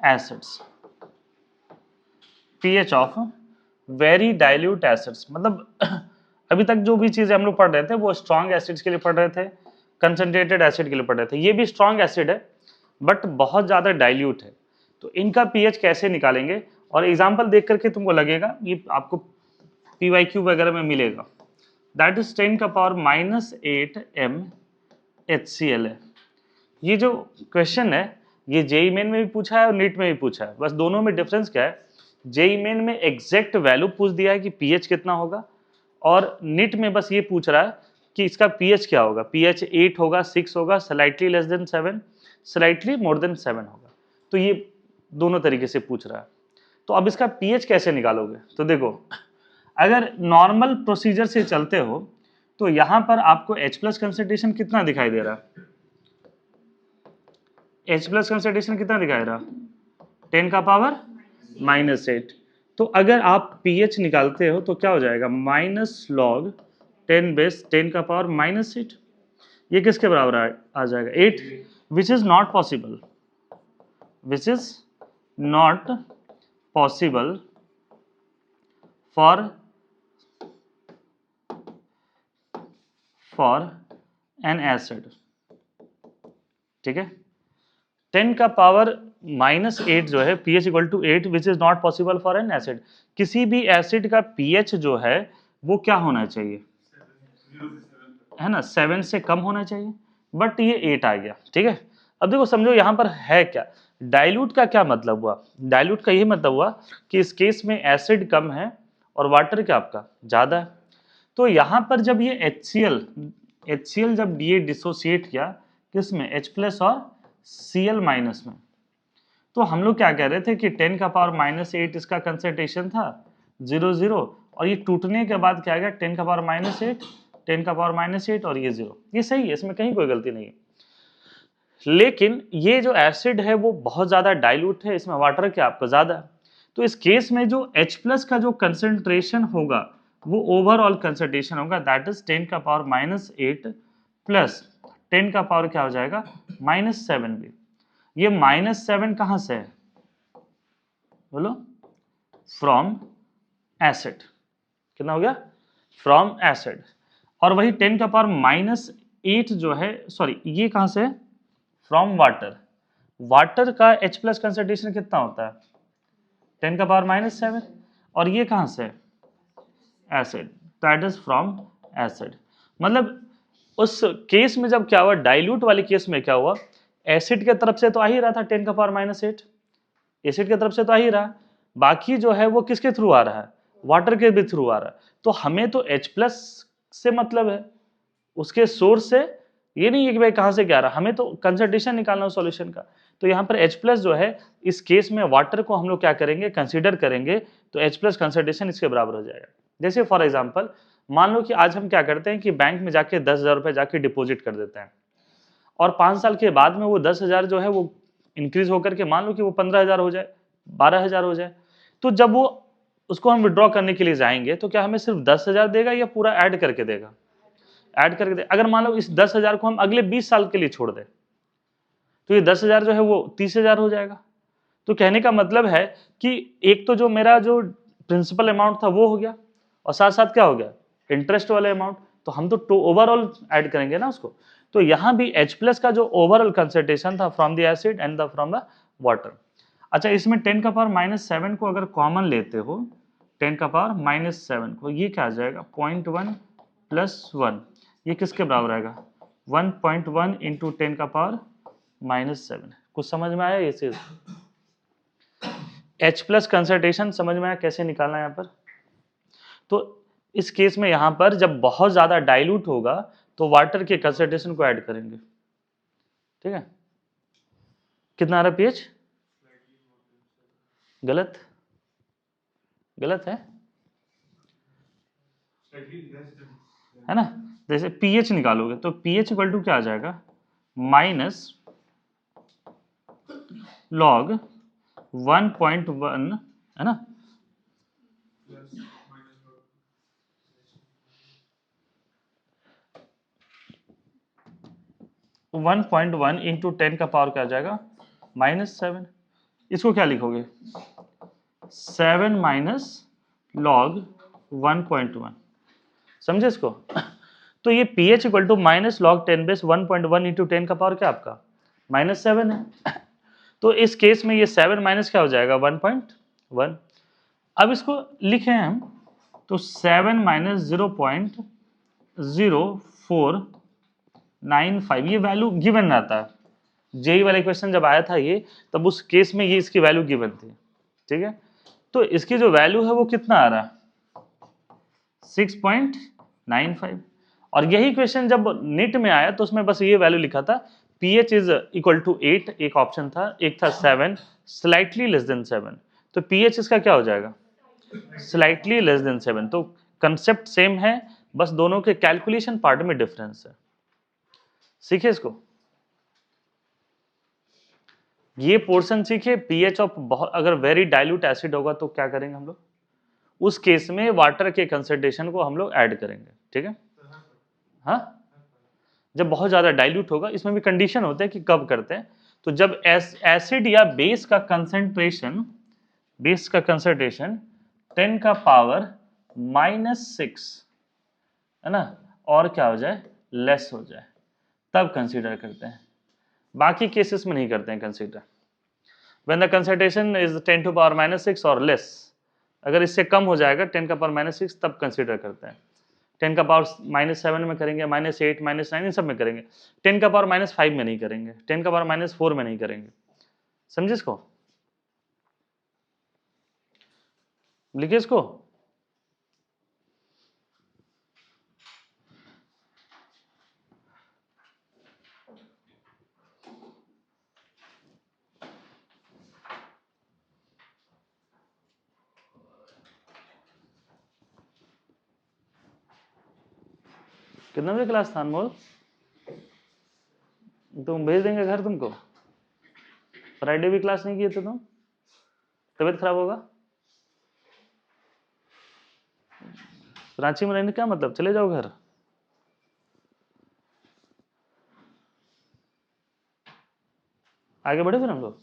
Acids, pH of very dilute acids, मतलब अभी तक जो भी चीजें हम लोग पढ़ रहे थे वो स्ट्रॉन्ग एसिड्स के लिए पढ़ रहे थे, कंसंट्रेटेड एसिड के लिए पढ़ रहे थे। ये भी स्ट्रॉन्ग एसिड है बट बहुत ज्यादा डाइल्यूट है, तो इनका पीएच कैसे निकालेंगे, और एग्जाम्पल देख करके तुमको लगेगा ये आपको पीवाईक्यू वगैरह में मिलेगा। दैट इज 10⁻⁻8 MHCl है। ये जो क्वेश्चन है ये जेई मेन में भी पूछा है और नीट में भी पूछा है, बस दोनों में डिफरेंस क्या है, जेई मेन में एग्जैक्ट वैल्यू पूछ दिया है कि पीएच कितना होगा, और नीट में बस ये पूछ रहा है कि इसका पीएच क्या होगा, पीएच 8 होगा, 6 होगा, slightly less than 7, slightly more than 7 होगा। तो ये दोनों तरीके से पूछ रहा है। तो अब इसका पीएच कैसे निकालोगे, तो देखो अगर नॉर्मल प्रोसीजर से चलते हो तो यहां पर आपको H+ कंसंट्रेशन कितना दिखाई दे रहा है, H+ कंसंट्रेशन कितना दिखाई रहा, 10⁻⁻8। तो अगर आप पीएच निकालते हो तो क्या हो जाएगा, -log 10⁻10⁻8। ये किसके बराबर आ जाएगा, 8, which is not possible, which is not possible for an acid. ठीक है, 10⁻⁻8 जो है pH equal to 8 which is not possible for an acid. किसी भी एसिड का pH जो है वो क्या होना चाहिए, है ना, 7 से कम होना चाहिए, बट ये 8 आ गया। ठीक है, अब देखो समझो यहाँ पर है क्या, डाइल्यूट का क्या मतलब हुआ, डाइल्यूट का ये मतलब हुआ कि इस केस में एसिड कम है और वाटर क्या आपका ज्यादा है। तो यहाँ पर जब ये HCl जब ये डिसोसिएट किया किसमें, H+ और Cl- में, तो हम लोग क्या कह रहे थे कि 10⁻⁻8 इसका कंसंट्रेशन था 0 और ये टूटने के बाद क्या आ गया 10⁻⁻8 10⁻⁻8 और ये 0। ये सही है, इसमें कहीं कोई गलती नहीं है। लेकिन ये जो एसिड है वो बहुत ज्यादा डाइल्यूट है, इसमें वाटर क्या आपको ज्यादा है। तो इस केस में जो H+ का जो कंसंट्रेशन होगा वो ओवरऑल कंसंट्रेशन होगा, दैट इज 10⁻⁻8 प्लस 10 का पावर क्या हो जाएगा -7 भी। ये -7 कहां से है, बोलो, फ्रॉम एसिड। कितना हो गया, फ्रॉम एसिड। और वही 10⁻⁻8 जो है, सॉरी ये कहां से है, फ्रॉम वाटर। वाटर का H+ कंसंट्रेशन कितना होता है 10⁻⁻7, और ये कहां से है acid, that is from acid. मतलब उस केस में जब क्या हुआ, डाइल्यूट वाले केस में क्या हुआ, एसिड के तरफ से तो आ ही रहा था 10⁻⁻8, एसिड की तरफ से तो आ ही रहा, बाकी जो है वो किसके थ्रू आ रहा है, वाटर के भी थ्रू आ रहा है। तो हमें तो H+ से मतलब है, उसके सोर्स से, ये नहीं है कि भाई कहां से क्या आ रहा, हमें तो कंसंट्रेशन निकालना है सॉल्यूशन का। तो यहाँ पर H+ जो है इस केस में वाटर को हम लोग क्या करेंगे, कंसीडर करेंगे, तो H+ कंसंट्रेशन इसके बराबर हो जाएगा। जैसे फॉर एग्जाम्पल मान लो कि आज हम क्या करते हैं कि बैंक में जाके 10,000 रुपए जाके डिपॉजिट कर देते हैं, और 5 साल के बाद में वो 10,000 जो है वो इंक्रीज होकर के मान लो कि वो 15,000 हो जाए, 12,000 हो जाए। तो जब वो उसको हम विड्रॉ करने के लिए जाएंगे तो क्या हमें सिर्फ 10,000 देगा या पूरा ऐड करके देगा, ऐड करके दे। अगर मान लो इस 10,000 को हम अगले 20 साल के लिए छोड़ दें तो ये 10,000 जो है वो 30,000 हो जाएगा। तो कहने का मतलब है कि एक तो जो मेरा जो प्रिंसिपल अमाउंट था वो हो गया, और साथ साथ क्या हो गया, इंटरेस्ट वाले अमाउंट। तो हम तो ओवरऑल ऐड करेंगे ना उसको। तो यहां भी H+ का जो ओवरऑल कंसंट्रेशन था from the acid and from the water. अच्छा, इसमें 10⁻⁻7 को अगर कॉमन लेते हो, 10⁻⁻7 को, ये क्या आ जाएगा 0.1 + 1, ये किसके बराबर आएगा 1.1 इंटू 10⁻⁻7। कुछ समझ में आया ये चीज, H+ कंसंट्रेशन समझ में आया कैसे निकालना है यहाँ पर। तो इस केस में यहां पर जब बहुत ज्यादा डाइल्यूट होगा तो वाटर के कंसंट्रेशन को ऐड करेंगे। ठीक है, कितना आ रहा pH, गलत, गलत है ना। जैसे pH निकालोगे तो pH इक्वल टू क्या आ जाएगा -log 1.1, है ना, -1 इंटू 10 का पावर क्या आ जाएगा -7, इसको क्या लिखोगे 7 माइनस लॉग 1.1, समझे इसको। तो ये pH equal to minus log 10 base 1.1 into 10 का पावर क्या आपका -7 है। तो इस केस में ये 7 माइनस क्या हो जाएगा 1.1। अब इसको लिखें हम तो 7 माइनस 0.0495, ये वैल्यू गिवन रहता है। जेई वाला क्वेश्चन जब आया था ये, तब उस केस में ये इसकी वैल्यू गिवन थी, ठीक है। तो इसकी जो वैल्यू है वो कितना आ रहा है 6.95। और यही क्वेश्चन जब नीट में आया तो उसमें बस ये वैल्यू लिखा था pH इज इक्वल टू 8, एक ऑप्शन था, एक था 7 स्लाइटली लेस देन 7। तो pH इसका क्या हो जाएगा स्लाइटली लेस देन 7। तो कंसेप्ट सेम है, बस दोनों के कैलकुलेशन पार्ट में डिफरेंस है। सीखे इसको, ये पोर्शन सीखे। pH ऑफ बहुत अगर वेरी डाइल्यूट एसिड होगा तो क्या करेंगे हम लोग, उस केस में वाटर के कंसंट्रेशन को हम लोग ऐड करेंगे, ठीक है। हाँ, जब बहुत ज्यादा डाइल्यूट होगा, इसमें भी कंडीशन होते हैं कि कब करते हैं। तो जब एसिड या बेस का कंसंट्रेशन 10 का पावर -6 है ना, और क्या हो जाए लेस हो जाए, तब कंसीडर करते हैं। बाकी केसेस में नहीं करते हैं consider. When the concentration is 10 to power -6 और लेस, अगर इससे कम हो जाएगा 10 का पावर -6 तब कंसीडर करते हैं। 10 का पावर -7 में करेंगे, -8 -9 इन सब में करेंगे। 10 का पावर -5 में नहीं करेंगे, 10 का पावर -4 में नहीं करेंगे। समझे इसको, लिखिए इसको। कितना बजे क्लास था अनमोल, तुम भेज देंगे घर तुमको। फ्राइडे भी क्लास नहीं किए थे तुम, तबीयत खराब होगा। रांची में रहने क्या मतलब, चले जाओ घर। आगे बढ़े फिर हम लोग।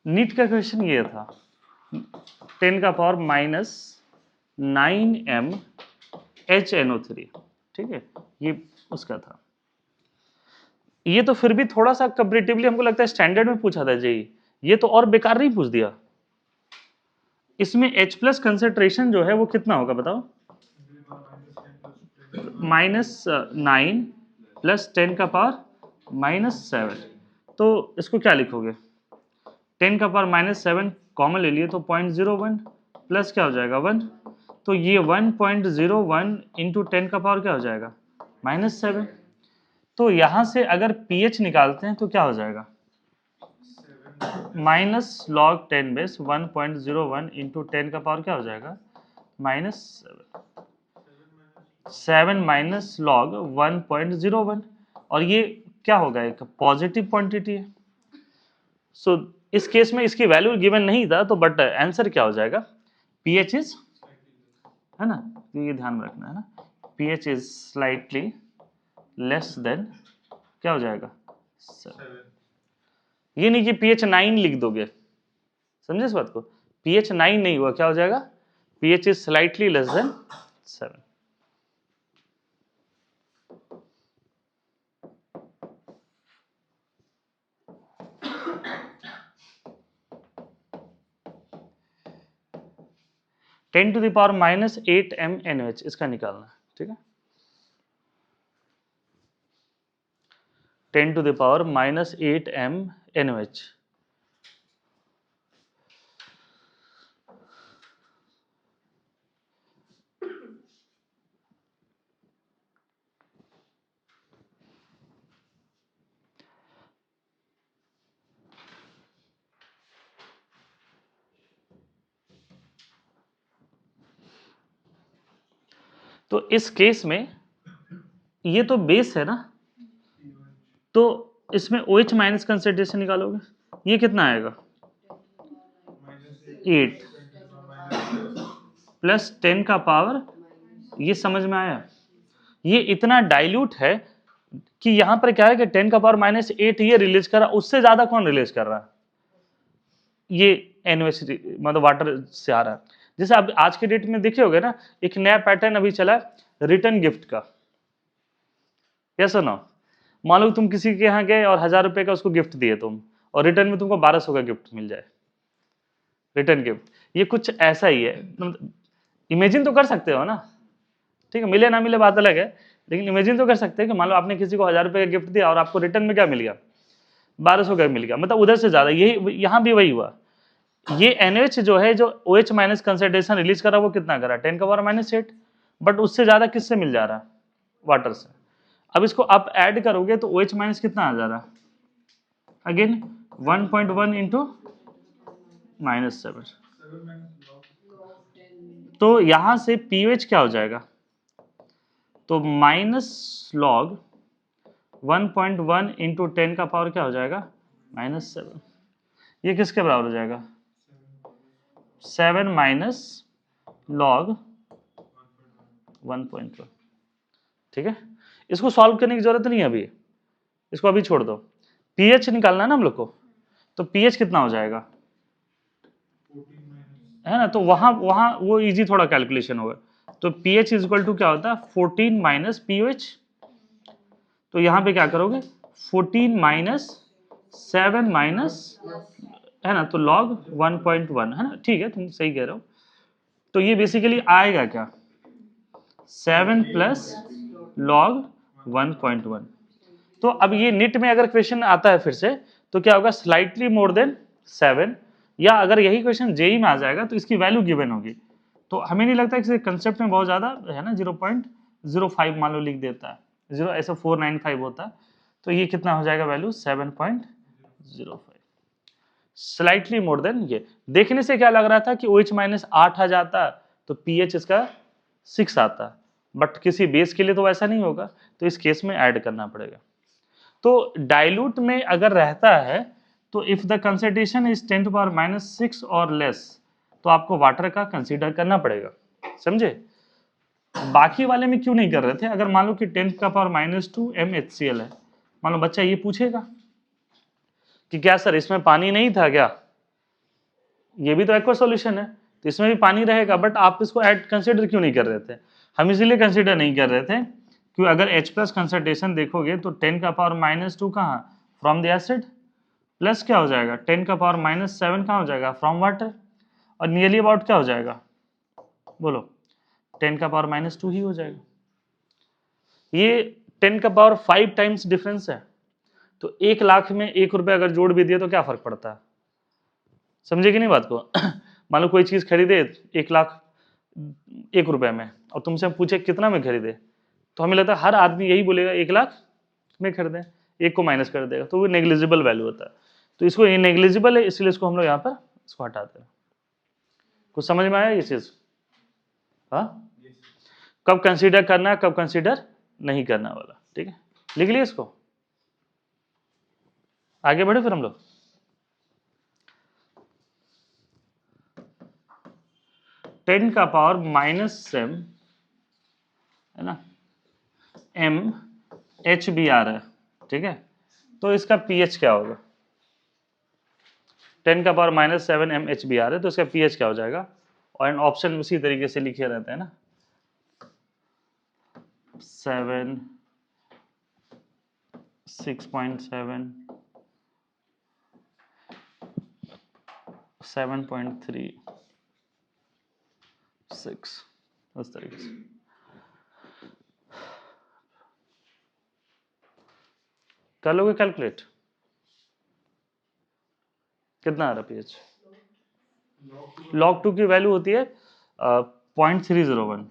नीट का क्वेश्चन ये था 10 का पावर -9m HNO3, ठीक है, ये उसका था। ये तो फिर भी थोड़ा सा कंपैरेटिवली हमको लगता है स्टैंडर्ड में पूछा था जेई, ये तो और बेकार नहीं पूछ दिया। इसमें H+ कंसेंट्रेशन जो है वो कितना होगा बताओ, -9 + 10 का पावर -7। तो इसको क्या लिखोगे 10 का पावर -7 कॉमन ले लिए तो 0.01 प्लस क्या हो जाएगा 1। तो ये 1.01 इंटू 10 का पावर क्या हो जाएगा -7। तो यहां से अगर pH निकालते हैं तो क्या हो जाएगा माइनस लॉग 10 बेस 1.01 इंटू 10 का पावर क्या हो जाएगा -7 माइनस लॉग 1.01। और ये क्या होगा एक पॉजिटिव क्वांटिटी है। सो इस केस में इसकी वैल्यू गिवन नहीं था, तो बट आंसर क्या हो जाएगा pH इज, है ना, तो ये ध्यान में रखना है ना, pH is slightly less than क्या हो जाएगा 7। ये नहीं कि pH 9 लिख दोगे, समझे इस बात को, pH 9 नहीं हुआ, क्या हो जाएगा pH is slightly less than 7। (10⁻⁻8 mNH इसका निकालना है, ठीक है, 10⁻⁻8 mNH। तो इस केस में ये तो बेस है ना, तो इसमें OH माइनस कंसेंट्रेशन निकालोगे, ये कितना आएगा 8 + 10 का पावर, ये समझ में आया, ये इतना डाइल्यूट है कि यहाँ पर क्या है कि 10 का पावर -8 ये रिलीज कर रहा है, उससे ज्यादा कौन रिलीज कर रहा है? ये NaOH मतलब वाटर से आ रहा है। जैसे अब आज के डेट में देखे होगे ना, एक नया पैटर्न अभी चला रिटर्न गिफ्ट का, यस ना? मान लो तुम किसी के यहाँ गए और 1000 रुपए का उसको गिफ्ट दिए तुम, और रिटर्न में तुमको 1200 का गिफ्ट मिल जाए, रिटर्न गिफ्ट। ये कुछ ऐसा ही है, इमेजिन तो कर सकते हो ना, ठीक है, मिले ना मिले बात अलग है, लेकिन इमेजिन तो कर सकते हैं कि मान लो आपने किसी को 1000 रुपए का गिफ्ट दिया और आपको रिटर्न में क्या मिल गया? 1200 का मिल गया, मतलब उधर से ज्यादा। यही यहाँ भी वही हुआ। ये NaOH जो है, जो OH माइनस कंसंट्रेशन रिलीज कर रहा है, वो कितना कर रहा है? 10 का पावर -8, बट उससे ज्यादा किससे मिल जा रहा है? वाटर से। अब इसको आप ऐड करोगे तो OH माइनस कितना आ जा रहा है? अगेन 1.1 इंटू -7, तो यहां से pH क्या हो जाएगा? तो -log 1.1 इंटू 10 का पावर क्या हो जाएगा? -7। ये किसके बराबर हो जाएगा? 7 माइनस log 1.1। ठीक है, इसको सॉल्व करने की जरूरत नहीं है अभी, इसको अभी छोड़ दो। pH निकालना है ना हम लोग को, तो pH कितना हो जाएगा, है ना? तो वहां वहां वो इजी थोड़ा कैलकुलेशन होगा। तो pH इज इक्वल टू क्या होता है? 14 माइनस pH। तो यहां पे क्या करोगे? 14 माइनस 7 माइनस, है ना, तो log 1.1, है ना? ठीक है, तुम सही कह रहे हो। तो ये बेसिकली आएगा क्या? 7 प्लस log 1.1। तो अब ये निट में अगर क्वेश्चन आता है फिर से, तो क्या होगा? स्लाइटली मोर देन 7, या अगर यही क्वेश्चन जेई में आ जाएगा तो इसकी वैल्यू गिवन होगी। तो हमें नहीं लगता कि कंसेप्ट में बहुत ज्यादा है ना, 0.05 मान लो लिख देता है, 0 ऐसा 495 होता है, तो ये कितना हो जाएगा वैल्यू? 7.05, slightly more than. ये देखने से क्या लग रहा था कि OH माइनस 8 आ जाता तो pH इसका 6 आता, बट किसी बेस के लिए तो वैसा नहीं होगा, तो इस केस में ऐड करना पड़ेगा। तो डाइल्यूट में अगर रहता है तो if the concentration is 10 to power -6 और लेस, तो आपको वाटर का कंसीडर करना पड़ेगा, समझे? बाकी वाले में क्यों नहीं कर रहे थे? अगर मान लो कि 10 का पावर -2 MHCl है, मान लो बच्चा ये पूछेगा कि क्या सर इसमें पानी नहीं था क्या? ये भी तो एक्वा सॉल्यूशन है, तो इसमें भी पानी रहेगा, बट आप इसको ऐड कंसीडर क्यों नहीं कर रहे थे? हम इसीलिए कंसीडर नहीं कर रहे थे क्योंकि अगर H+ कंसंट्रेशन देखोगे तो 10 का पावर -2 कहाँ? फ्रॉम द एसिड, प्लस क्या हो जाएगा? 10 का पावर -7 कहाँ हो जाएगा? फ्रॉम वाटर, और नियरली अबाउट क्या हो जाएगा? बोलो, 10 का पावर -2 ही हो जाएगा। ये 10 का पावर 5 टाइम्स डिफरेंस है, तो 1 लाख में 1 रुपये अगर जोड़ भी दिए तो क्या फर्क पड़ता है? समझे कि नहीं बात को? मान लो कोई चीज खरीदे 1 लाख 1 रुपए में, और तुमसे हम पूछे कितना में खरीदे, तो हमें लगता है हर आदमी यही बोलेगा 1 लाख में खरीदे, एक को माइनस कर देगा, तो वो नेग्लिजिबल वैल्यू होता है। तो इसको ये नेग्लिजिबल है, इसलिए इसको हम लोग यहाँ पर इसको हटाते हैं। कुछ समझ में आया ये चीज? हाँ, कब कंसीडर करना है, कब कंसीडर नहीं करना वाला, ठीक है? लिख लिया इसको, आगे बढ़े फिर हम लोग। टेन का पावर -7 है ना, MHBr है, ठीक है? तो इसका pH क्या होगा? 10 का पावर -7 MHBr है, तो इसका pH क्या हो जाएगा? और ऑप्शन उसी तरीके से लिखे रहते हैं ना, 7, 6.7, 7.3, 6, उस तरीके से। कर लोगे कैलकुलेट? कितना आ रहा pH? log 2 की वैल्यू होती है 0.301,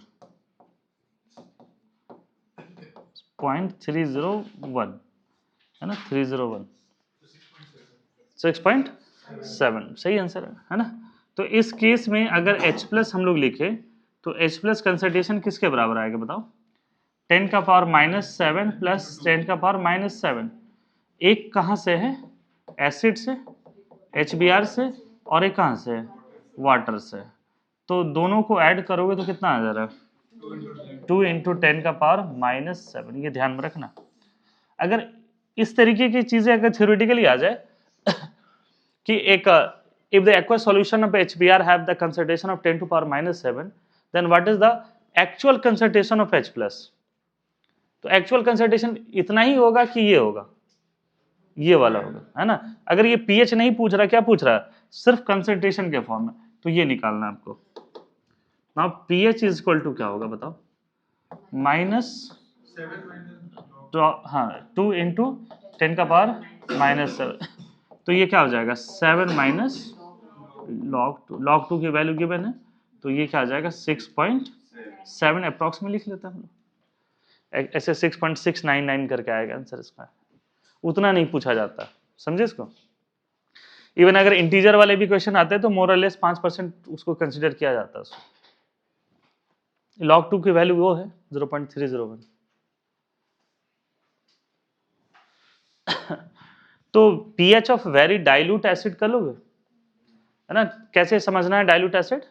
0.301 है ना, 301, 6.7 सही आंसर है ना? तो इस केस में अगर H+ हम लोग लिखे तो H+ कंसंट्रेशन किसके बराबर आएगा बताओ? 10 का पावर -7 प्लस 10 का पावर -7। एक कहाँ से है? एसिड से, HBr से, और एक कहाँ से है? वाटर से। तो दोनों को ऐड करोगे तो कितना आ जा रहा है? 2 इंटू 10 का पावर -7, ये ध्यान में रखना। अगर इस तरीके की चीजें अगर थ्योरेटिकली आ जाए कि एक if the aqueous solution of HBr have the concentration of 10 to power minus 7, then what is the actual concentration of H plus? तो एक्चुअल कंसंट्रेशन इतना ही होगा कि ये होगा, ये वाला होगा, है ना। अगर ये पीएच नहीं पूछ रहा, क्या पूछ रहा है, सिर्फ कंसंट्रेशन के फॉर्म में, तो ये निकालना है आपको। Now pH is equal to क्या होगा बताओ, माइनस हाँ 2 इंटू 10 का पावर माइनस 7, तो ये क्या हो जाएगा 7 माइनस log 2 की वैल्यू गिवन है, तो ये क्या आ जाएगा 6.7 अप्रॉक्स में लिख लेते हैं हम लोग, ऐसे 6.699 करके आएगा आंसर इसका, उतना नहीं पूछा जाता, समझे इसको। इवन अगर इंटीजर वाले भी क्वेश्चन आते हैं तो मोर और लेस 5% उसको कंसिडर किया जाता है उसको। log 2 की वैल्यू वो है 0.301। तो pH of very dilute acid कर लोगे, है ना। कैसे समझना है डाइल्यूट एसिड,